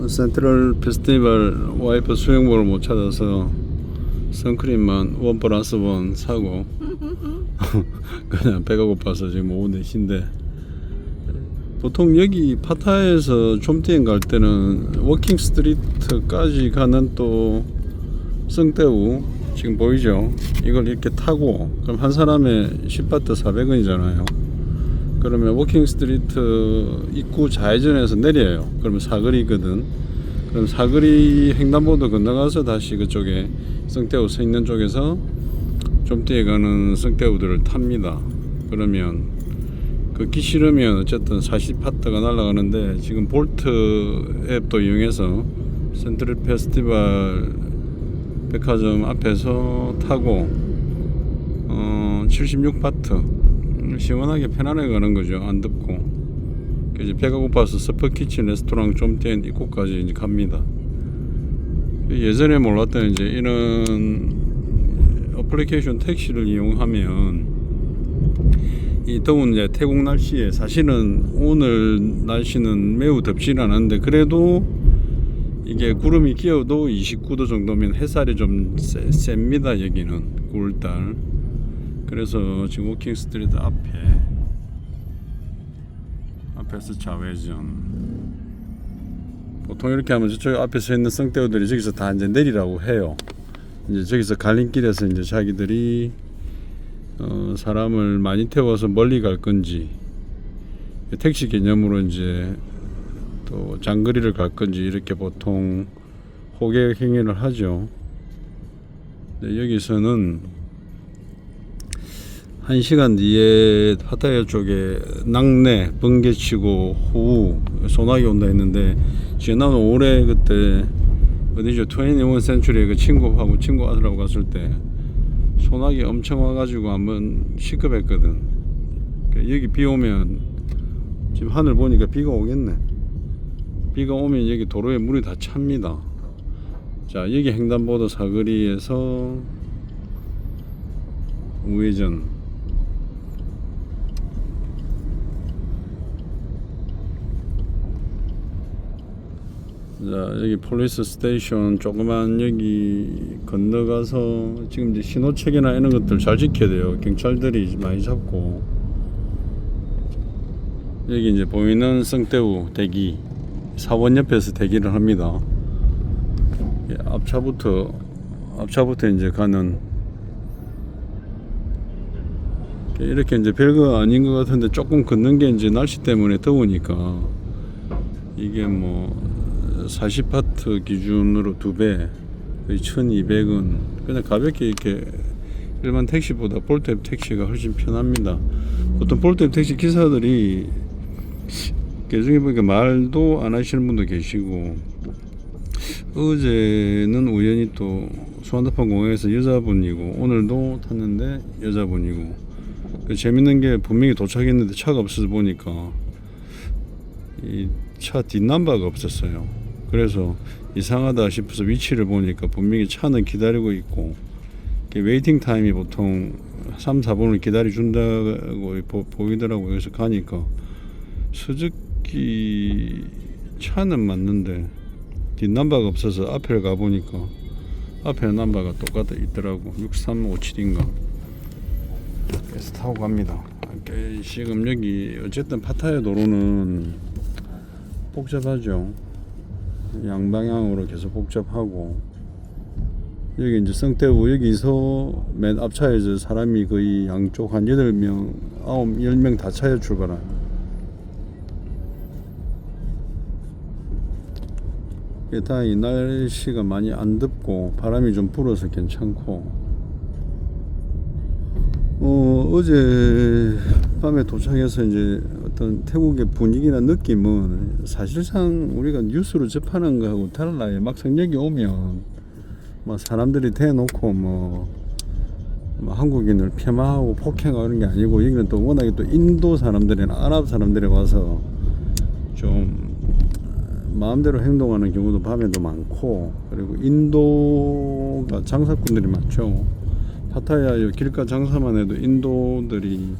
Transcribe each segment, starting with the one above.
센트럴 페스티벌 와이프 수영복을 못 찾아서 선크림만 1+1 사고 그냥 배가 고파서 지금 오후 4시인데, 보통 여기 파타야에서 좀띠엔 갈 때는 워킹 스트리트까지 가는 또 성대우 지금 보이죠? 이걸 이렇게 타고, 그럼 한 사람에 10바트 400원이잖아요. 그러면 워킹 스트리트 입구 좌회전에서 내려요. 그러면 사거리거든. 그럼 사거리 횡단보도 건너가서 다시 그쪽에 성대우 서 있는 쪽에서 좀띠에 가는 성대우들을 탑니다. 그러면 걷기 싫으면 어쨌든 40바트가 날아가는데, 지금 볼트 앱도 이용해서 센트럴 페스티벌 백화점 앞에서 타고 76바트 시원하게 편안하게 가는 거죠. 안 덥고. 이제 배가 고파서 스퍼키친 레스토랑 좀띠엔 입구까지 이제 갑니다. 예전에 몰랐던 이제 이런 어플리케이션 택시를 이용하면 이 더운 이제 태국 날씨에, 사실은 오늘 날씨는 매우 덥지는 않은데 그래도 이게 구름이 끼어도 29도 정도면 햇살이 좀 셉니다. 여기는 9월달. 그래서 지금 워킹 스트리트 앞에서 좌회전. 보통 이렇게 하면 저쪽 앞에 서 있는 성대우들이 저기서 다 이제 내리라고 해요. 이제 저기서 갈림길에서 이제 자기들이 사람을 많이 태워서 멀리 갈 건지, 택시 개념으로 이제 또 장거리를 갈 건지, 이렇게 보통 호객 행위를 하죠. 여기서는 1시간 뒤에 파타야 쪽에 낙내, 번개치고 호우, 소나기 온다 했는데, 지난 5월에 그때 어디죠? 21 센츄리에 그 친구 아들하고 갔을 때 소나기 엄청 와가지고 한번 시급했거든. 여기 비 오면, 지금 하늘 보니까 비가 오겠네. 비가 오면 여기 도로에 물이 다 찹니다. 자, 여기 횡단보도 사거리에서 우회전. 자, 여기 폴리스 스테이션 조그만 여기 건너가서 지금 이제 신호책이나 이런 것들 잘 지켜야 돼요. 경찰들이 많이 잡고. 여기 이제 보이는 성대우 대기, 사원 옆에서 대기를 합니다. 앞차부터 이제 가는, 이렇게 이제 별거 아닌 것 같은데 조금 걷는 게 이제 날씨 때문에 더우니까 이게 뭐 40바트 기준으로 2배, 거의 1200원. 그냥 가볍게 이렇게 일반 택시보다 볼트앱 택시가 훨씬 편합니다. 보통 볼트앱 택시 기사들이 개중에 보니까 말도 안 하시는 분도 계시고, 어제는 우연히 또 수완다판 공항에서 여자분이고, 오늘도 탔는데 여자분이고, 재밌는 게 분명히 도착했는데 차가 없어서 보니까 이 차 뒷넘버가 없었어요. 그래서 이상하다 싶어서 위치를 보니까 분명히 차는 기다리고 있고, 웨이팅 타임이 보통 3, 4분을 기다려 준다고 보이더라고요. 그래서 가니까 스즈키 차는 맞는데 뒷넘버가 없어서 앞을 가보니까 앞에 넘버가 똑같아 있더라고. 6357인가. 그래서 타고 갑니다. 지금 여기 어쨌든 파타야 도로는 복잡하죠. 양방향으로 계속 복잡하고, 여기 이제 성대우 여기서 맨 앞차에서 사람이 거의 양쪽 한 8명, 10명 다 차에 출발한. 다행히 날씨가 많이 안 덥고 바람이 좀 불어서 괜찮고, 어제 밤에 도착해서 이제 어떤 태국의 분위기나 느낌은 사실상 우리가 뉴스로 접하는 거하고 달라요. 막상 여기 오면 뭐 사람들이 대놓고 뭐 한국인을 폄하하고 폭행하고 이런 게 아니고, 여기는 또 워낙에 또 인도 사람들이나 아랍 사람들이 와서 좀 마음대로 행동하는 경우도 밤에도 많고, 그리고 인도가 장사꾼들이 많죠. 파타야 길가 장사만 해도 인도들이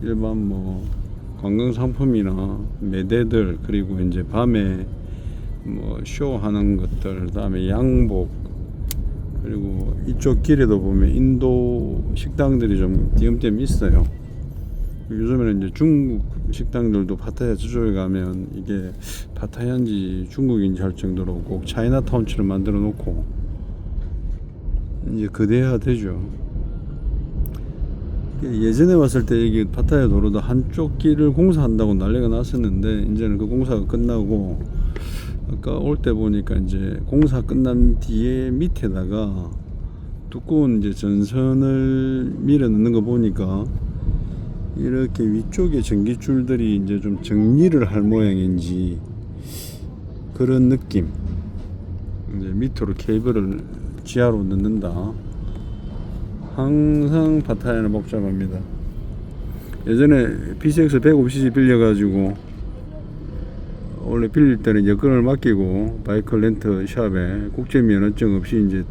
일반 뭐 관광 상품이나 매대들, 그리고 이제 밤에 뭐 쇼하는 것들, 그다음에 양복, 그리고 이쪽 길에도 보면 인도 식당들이 좀 띄엄띄엄 있어요. 요즘에는 이제 중국 식당들도 파타야 저쪽에 가면 이게 파타야인지 중국인지 할 정도로 꼭 차이나타운처럼 만들어 놓고 이제 거대해야 되죠. 예전에 왔을 때 여기 파타야 도로도 한쪽 길을 공사한다고 난리가 났었는데 이제는 그 공사가 끝나고 아까 올 때 보니까 이제 공사 끝난 뒤에 밑에다가 두꺼운 이제 전선을 밀어 넣는 거 보니까 이렇게 위쪽에 전기줄들이 이제 좀 정리를 할 모양인지 그런 느낌. 이제 밑으로 케이블을 지하로 넣는다. 항상 파타야는 복잡합니다. 예전에 PCX 150cc 빌려가지고 원래 빌릴 때는 여권을 맡기고 바이크 렌트 샵에 국제면허증 없이 이제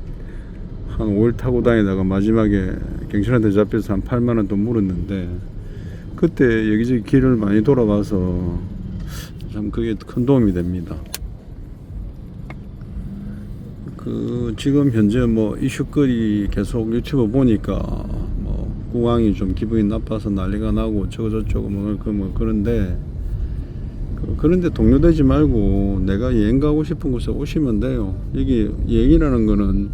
한 5일 타고 다니다가 마지막에 경찰한테 잡혀서 한 8만원 돈 물었는데 그때 여기저기 길을 많이 돌아봐서 참 그게 큰 도움이 됩니다. 그 지금 현재 뭐 이슈거리 계속 유튜브 보니까 뭐 공항이 좀 기분이 나빠서 난리가 나고 저쩌고 뭐 그런데 그런데 동요되지 말고 내가 여행 가고 싶은 곳에 오시면 돼요. 여기 여행이라는 거는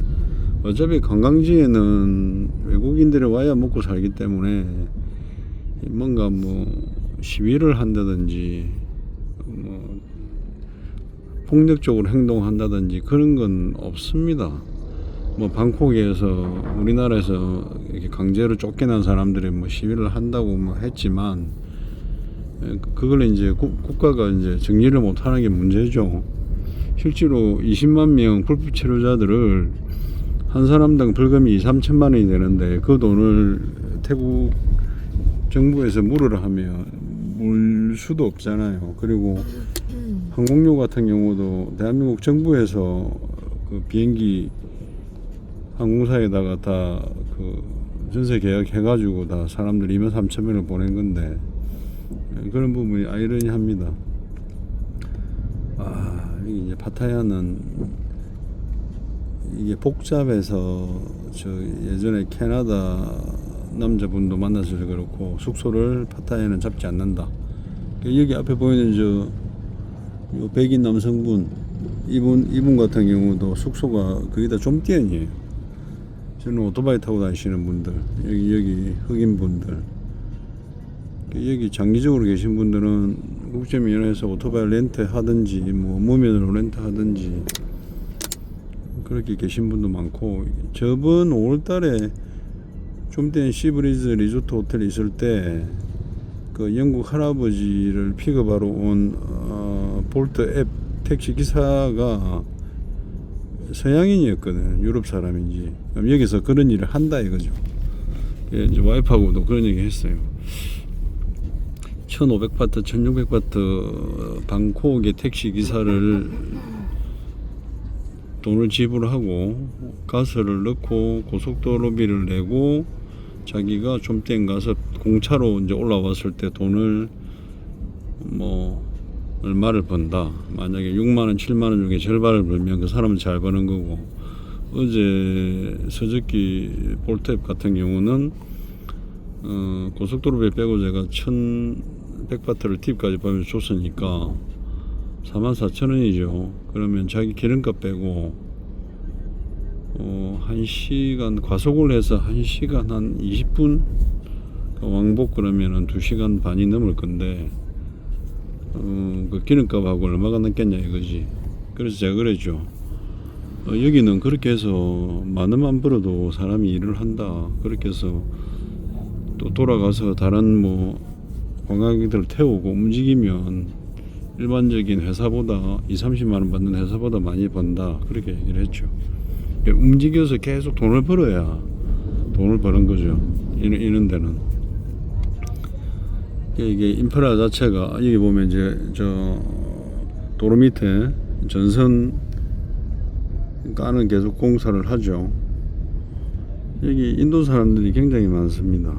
어차피 관광지에는 외국인들이 와야 먹고 살기 때문에 뭔가 뭐 시위를 한다든지 뭐 폭력적으로 행동한다든지 그런 건 없습니다. 뭐 방콕에서 우리나라에서 이렇게 강제로 쫓겨난 사람들이 뭐 시위를 한다고 뭐 했지만 그걸 이제 국가가 이제 정리를 못하는 게 문제죠. 실제로 20만 명 불법 체류자들을 한 사람당 벌금이 2-3천만 원이 되는데 그 돈을 태국 정부에서 물으라 하면 물 수도 없잖아요. 그리고 항공료 같은 경우도 대한민국 정부에서 그 비행기 항공사에다가 다 그 전세 계약 해가지고 다 사람들 23,000명을 보낸 건데 그런 부분이 아이러니합니다. 이게 이제 파타야는 이게 복잡해서 저 예전에 캐나다 남자분도 만나서 그렇고 숙소를 파타야는 잡지 않는다. 여기 앞에 보이는 저 백인 남성분 이분 같은 경우도 숙소가 거의 다 좀띄언이에요. 저는 오토바이 타고 다니시는 분들 여기 흑인 분들 여기 장기적으로 계신 분들은 국제면허에서 오토바이 렌트 하든지 뭐 무면허로 렌트 하든지 그렇게 계신 분도 많고 저번 5월달에 좀된 시브리즈 리조트 호텔에 있을 때 그 영국 할아버지를 픽업하러 온 볼트 앱 택시 기사가 서양인이었거든요. 유럽 사람인지. 그럼 여기서 그런 일을 한다 이거죠. 이제 와이프하고도 그런 얘기 했어요. 1500바트, 1600바트 방콕의 택시 기사를 돈을 지불하고 가스를 넣고 고속도로비를 내고 자기가 좀땡 가서 공차로 이제 올라왔을 때 돈을 뭐 얼마를 번다. 만약에 6만원, 7만원 중에 절반을 벌면 그 사람은 잘 버는 거고 어제 서적기 볼트앱 같은 경우는 고속도로비 빼고 제가 1100바트를 팁까지 보면서 줬으니까 44,000원이죠. 그러면 자기 기름값 빼고 1시간 과속을 해서 1시간 한 20분 왕복 그러면은 2시간 반이 넘을 건데 그 기름값하고 얼마가 남겠냐 이거지. 그래서 제가 그랬죠. 여기는 그렇게 해서 만 원만 벌어도 사람이 일을 한다. 그렇게 해서 또 돌아가서 다른 뭐 관광객들을 태우고 움직이면 일반적인 회사보다 20-30만 원 받는 회사보다 많이 번다. 그렇게 얘기를 했죠. 움직여서 계속 돈을 벌어야 돈을 버는 거죠. 이런 데는. 이게 인프라 자체가 여기 보면 이제 저 도로 밑에 전선 까는 계속 공사를 하죠. 여기 인도 사람들이 굉장히 많습니다.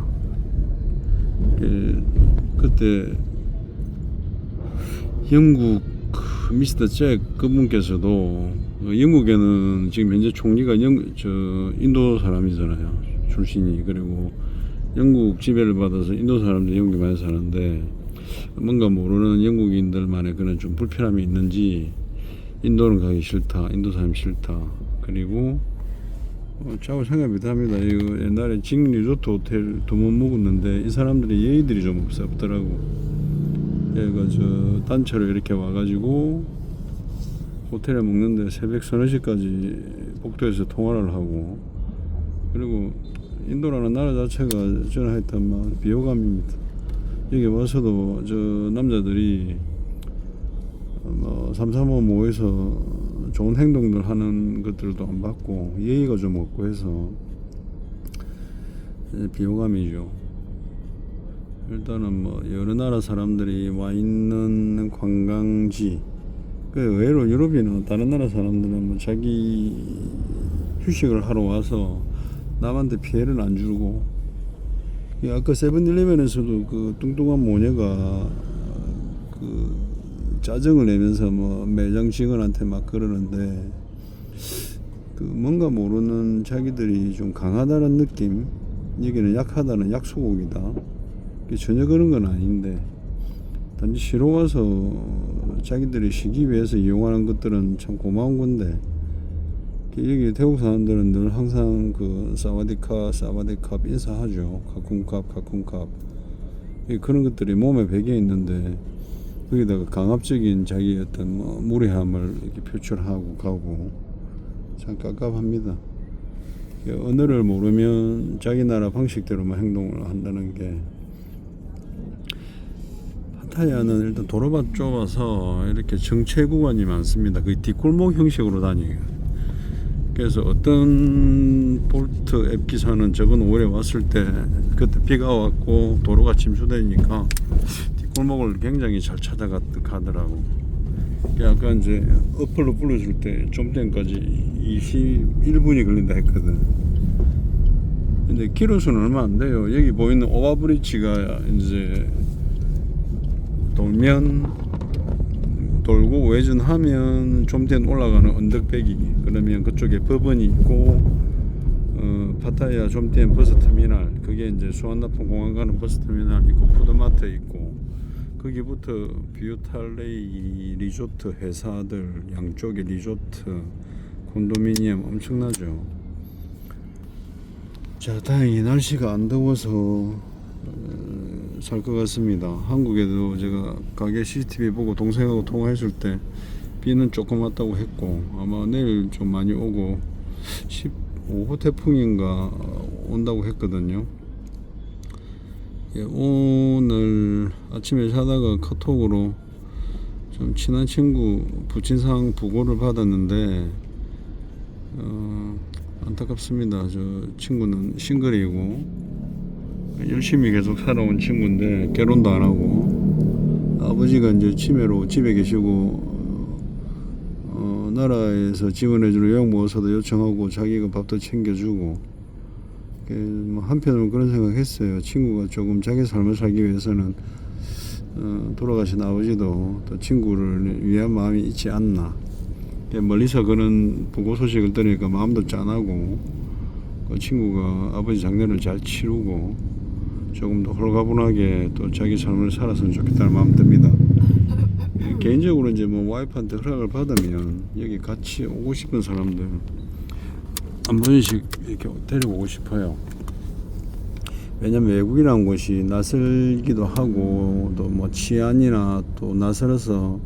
그때 영국 미스터 잭 그분께서도 영국에는 지금 현재 총리가 인도 사람이잖아요. 출신이. 그리고 영국 지배를 받아서 인도 사람들이 영국에 많이 사는데 뭔가 모르는 영국인들만의 그런 좀 불편함이 있는지 인도는 가기 싫다. 인도 사람 싫다. 그리고 자고 생각이 비슷합니다. 이거 옛날에 직 리조트 호텔 두 번 묵었는데 이 사람들이 예의들이 좀 없더라고. 얘가 저 단체로 이렇게 와가지고 호텔에 묵는데 새벽 서너 시까지 복도에서 통화를 하고, 그리고 인도라는 나라 자체가 저는 하여튼 막 비호감입니다. 여기 와서도 저 남자들이 뭐 335 모여서 좋은 행동들 하는 것들도 안 받고 예의가 좀 없고 해서 비호감이죠. 일단은 뭐 여러 나라 사람들이 와 있는 관광지, 그 의외로 유럽이나 다른 나라 사람들은 뭐 자기 휴식을 하러 와서 남한테 피해를 안 주고, 아까 세븐일레븐에서도 그 뚱뚱한 모녀가 그 짜증을 내면서 뭐 매장 직원한테 막 그러는데, 그 뭔가 모르는 자기들이 좀 강하다는 느낌, 여기는 약하다는 약소국이다, 전혀 그런 건 아닌데 단지 쉬러 와서 자기들이 쉬기 위해서 이용하는 것들은 참 고마운 건데, 여기 태국 사람들은 늘 항상 그 사와디캅 인사하죠. 카쿤캅 그런 것들이 몸에 배겨 있는데 거기다가 강압적인 자기 어떤 뭐 무례함을 이렇게 표출하고 가고 참 깝깝합니다. 언어를 모르면 자기 나라 방식대로만 행동을 한다는 게. 파타야는 일단 도로가 좁아서 이렇게 정체 구간이 많습니다. 거의 뒷골목 형식으로 다녀요. 그래서 어떤 볼트 앱 기사는 저번 5월에 왔을 때 그때 비가 왔고 도로가 침수되니까 뒷골목을 굉장히 잘 찾아가더라고. 아까 이제 어플로 불러줄 때 좀 전까지 21분이 걸린다 했거든. 근데 키로수는 얼마 안 돼요. 여기 보이는 오버브리지가 이제 돌고 외전하면 좀 뒤에 올라가는 언덕배기, 그러면 그쪽에 법원이 있고 파타야 좀 뒤에 버스터미널, 그게 이제 수완나폰 공항 가는 버스터미널 있고 푸드마트 있고, 거기부터 뷰탈레이 리조트 회사들 양쪽에 리조트 콘도미니엄 엄청나죠. 자, 다행히 날씨가 안 더워서 살 것 같습니다. 한국에도 제가 가게 CCTV 보고 동생하고 통화했을 때 비는 조금 왔다고 했고 아마 내일 좀 많이 오고 15호 태풍인가 온다고 했거든요. 오늘 아침에 자다가 카톡으로 좀 친한 친구 부친상 부고를 받았는데 안타깝습니다. 저 친구는 싱글이고 열심히 계속 살아온 친구인데 결혼도 안 하고, 아버지가 이제 치매로 집에 계시고 나라에서 지원해주는 요양 보호사도 요청하고 자기가 밥도 챙겨주고, 뭐 한편으로 그런 생각했어요. 친구가 조금 자기 삶을 살기 위해서는 돌아가신 아버지도 또 친구를 위한 마음이 있지 않나. 멀리서 그런 부고 소식을 들으니까 마음도 짠하고, 그 친구가 아버지 장례를 잘 치르고 조금 더 홀가분하게 또 자기 삶을 살았으면 좋겠다는 마음 듭니다. 개인적으로 이제 뭐 와이프한테 허락을 받으면 여기 같이 오고 싶은 사람들 한 번씩 이렇게 데리고 오고 싶어요. 왜냐면 외국이라는 곳이 낯설기도 하고 또 뭐 치안이나 또 낯설어서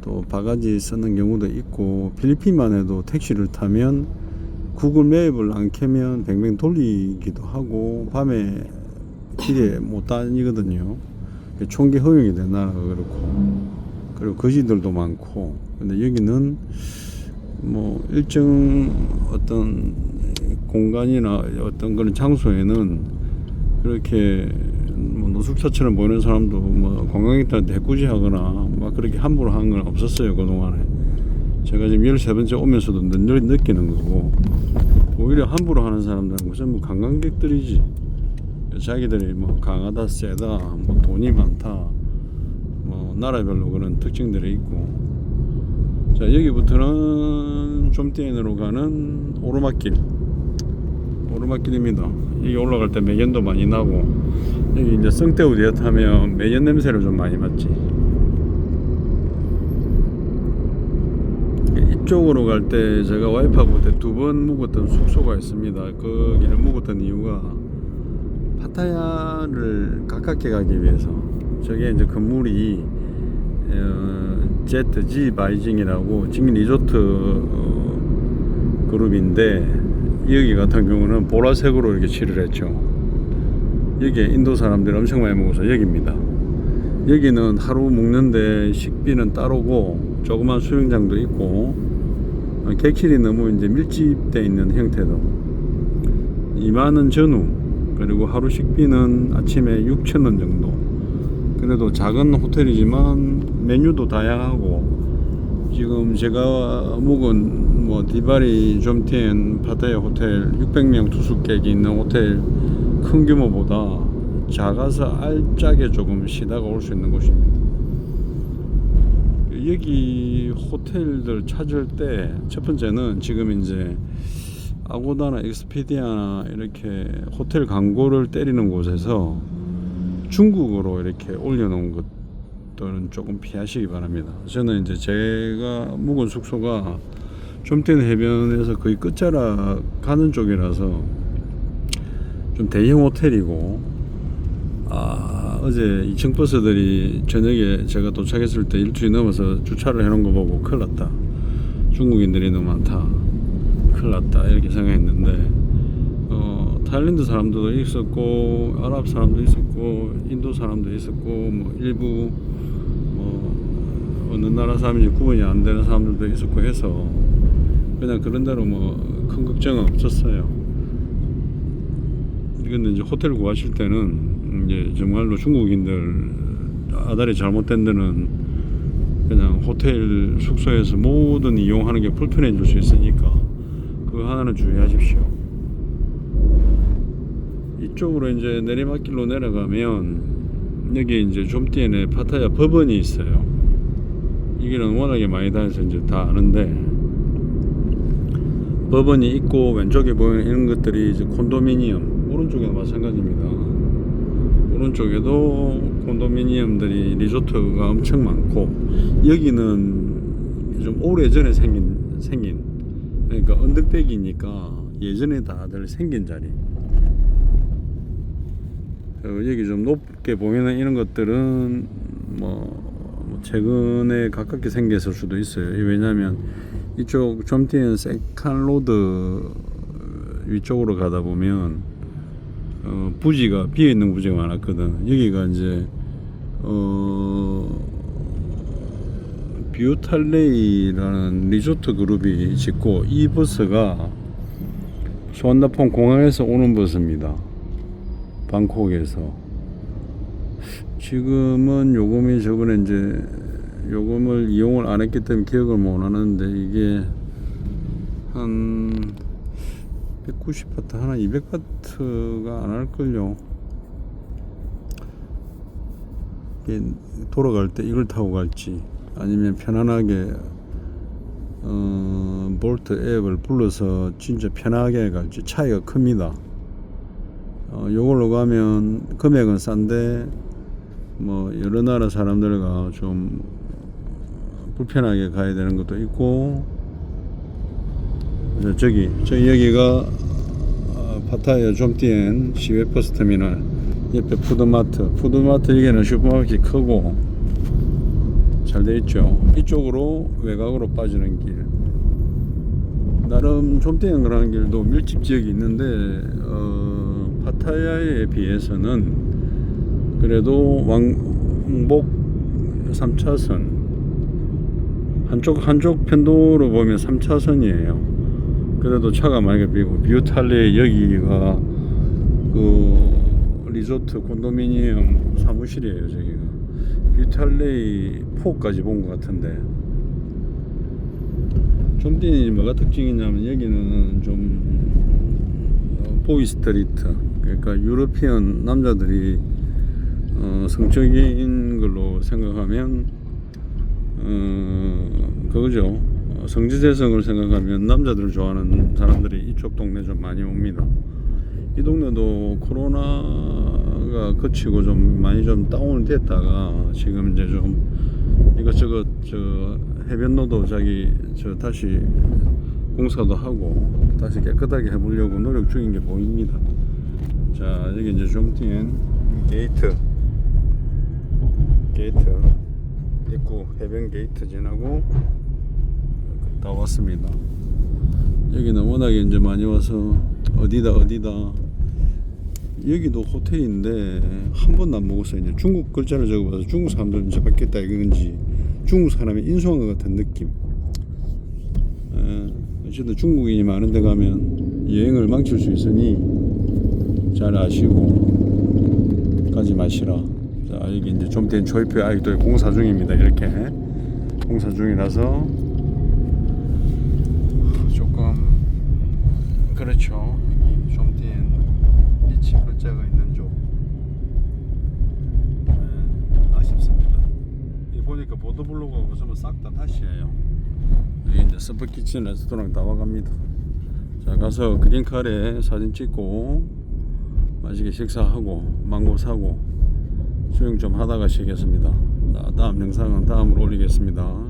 또 바가지 쓰는 경우도 있고, 필리핀만 해도 택시를 타면 구글 맵을 안 켜면 뱅뱅 돌리기도 하고 밤에 길에 못 다니거든요. 총기 허용이 된 나라가 그렇고, 그리고 거지들도 많고. 근데 여기는 뭐 일정 어떤 공간이나 어떤 그런 장소에는 그렇게 뭐 노숙자처럼 보이는 사람도 뭐 관광객들한테 해코지하거나 막 그렇게 함부로 하는 건 없었어요, 그동안에. 제가 지금 13번째 오면서도 늘 느끼는 거고, 오히려 함부로 하는 사람들은 전부 관광객들이지. 자기들이 뭐 강하다, 세다, 뭐 돈이 많다, 뭐 나라별로 그런 특징들이 있고, 자, 여기부터는 좀띠엔으로 가는 오르막길입니다. 여기 올라갈 때 매연도 많이 나고, 여기 이제 성대우디에 타면 매연 냄새를 좀 많이 맡지. 이쪽으로 갈 때 제가 와이프하고 그때 2번 묵었던 숙소가 있습니다. 거기를 묵었던 이유가 파타야를 가깝게 가기 위해서. 저게 이제 건물이 ZG 바이징이라고 징 리조트 그룹인데, 여기 같은 경우는 보라색으로 이렇게 칠을 했죠. 여기에 인도 사람들이 엄청 많이 먹어서 여기입니다. 여기는 하루 묵는데 식비는 따로고 조그만 수영장도 있고, 객실이 너무 이제 밀집되어 있는 형태도 2만원 전후, 그리고 하루 식비는 아침에 6,000원 정도. 그래도 작은 호텔이지만 메뉴도 다양하고, 지금 제가 묵은 뭐 디바리 좀티엔 파타야 호텔 600명 투숙객이 있는 호텔 큰 규모보다 작아서 알짜게 조금 쉬다가 올 수 있는 곳입니다. 여기 호텔들 찾을 때 첫 번째는 지금 이제 아고다나 익스피디아나 이렇게 호텔 광고를 때리는 곳에서 중국어로 이렇게 올려놓은 것들은 조금 피하시기 바랍니다. 저는 이제 제가 묵은 숙소가 좀티엔 해변에서 거의 끝자락 가는 쪽이라서 좀 대형 호텔이고, 어제 2층 버스들이 저녁에 제가 도착했을 때 일주일 넘어서 주차를 해놓은 거 보고 큰일 났다, 중국인들이 너무 많다, 큰일 났다 이렇게 생각했는데, 타일랜드 사람들도 있었고, 아랍 사람도 있었고, 인도 사람도 있었고, 뭐 일부 뭐 어느 나라 사람인지 구분이 안 되는 사람들도 있었고 해서 그냥 그런 대로 뭐 큰 걱정은 없었어요. 근데 이제 호텔 구하실 때는 이제 정말로 중국인들 아다리 잘못된 데는 그냥 호텔 숙소에서 모든 이용하는 게 불편해질 수 있으니까 그거 하나는 주의하십시오. 이쪽으로 이제 내리막길로 내려가면 여기 이제 좀띠엔에 파타야 법원이 있어요. 이 길은 워낙에 많이 다녀서 이제 다 아는데, 법원이 있고 왼쪽에 보이는 이런 것들이 이제 콘도미니엄, 오른쪽에도 마찬가지입니다. 오른쪽에도 콘도미니엄들이 리조트가 엄청 많고, 여기는 좀 오래전에 생긴 그러니까 언덕백이니까 예전에 다들 생긴 자리. 여기 좀 높게 보이는 이런 것들은 뭐 최근에 가깝게 생겼을 수도 있어요. 왜냐하면 이쪽 좀티엔 세칸로드 위쪽으로 가다 보면 부지가 비어있는 부지가 많았거든. 여기가 이제 뷰탈레이라는 리조트 그룹이 짓고, 이 버스가 수완나폰 공항에서 오는 버스입니다. 방콕에서. 지금은 요금이 저번에 이제 요금을 이용을 안 했기 때문에 기억을 못 하는데, 이게 한 190바트 하나 200바트가 안 할걸요. 돌아갈 때 이걸 타고 갈지 아니면 편안하게 볼트 앱을 불러서 진짜 편하게 갈지 차이가 큽니다. 요걸로 가면 금액은 싼데 뭐 여러 나라 사람들과 좀 불편하게 가야 되는 것도 있고, 저기 여기가 파타야 좀띠엔 시외 버스 터미널 옆에 푸드마트 여기는 슈퍼마켓이 크고 잘 돼 있죠. 이쪽으로 외곽으로 빠지는 길, 나름 좀띠엔 가는 길도 밀집 지역이 있는데 파타야에 비해서는 그래도 왕복 3차선, 한쪽 편도로 보면 3차선이에요. 그래도 차가 많이 비고, 뷰탈레 여기가 그 리조트 콘도미니엄 사무실이에요. 저기가 뷰탈레이 4까지 본 것 같은데, 좀띠엔이 뭐가 특징이냐면 여기는 좀 보이스트리트, 그러니까 유러피언 남자들이 성적인 걸로 생각하면 그거죠. 성지재성을 생각하면 남자들을 좋아하는 사람들이 이쪽 동네 좀 많이 옵니다. 이 동네도 코로나가 그치고 좀 많이 좀 다운이 됐다가 지금 이제 좀 이것저것 저 해변로도 다시 공사도 하고 다시 깨끗하게 해보려고 노력 중인 게 보입니다. 자, 여기 이제 좀티엔 게이트 입구 해변 게이트 지나고 다 왔습니다. 여기는 워낙에 이제 많이 와서 어디다 여기도 호텔인데 한 번도 안 먹었어요. 이제 중국 글자를 적어봐서 중국 사람들은 이제 받겠다 이건지 중국 사람이 인수한 것 같은 느낌. 어쨌든 중국인이 많은 데 가면 여행을 망칠 수 있으니 잘 아시고 가지 마시라. 자, 여기 이제 좀 된 조이표 아이도 공사 중입니다. 이렇게 공사 중이라서 조금 그렇죠. 좀 된 비치 글자가 있는 쪽 아쉽습니다. 이 보니까 보도블로그하고 전부 싹 다 다시예요. 여기 이제 서브키친 레스토랑 다 와갑니다. 자, 가서 그린카레 사진 찍고 맛있게 식사하고 망고 사고 수영 좀 하다 가시겠습니다. 자, 다음 영상은 다음으로 올리겠습니다.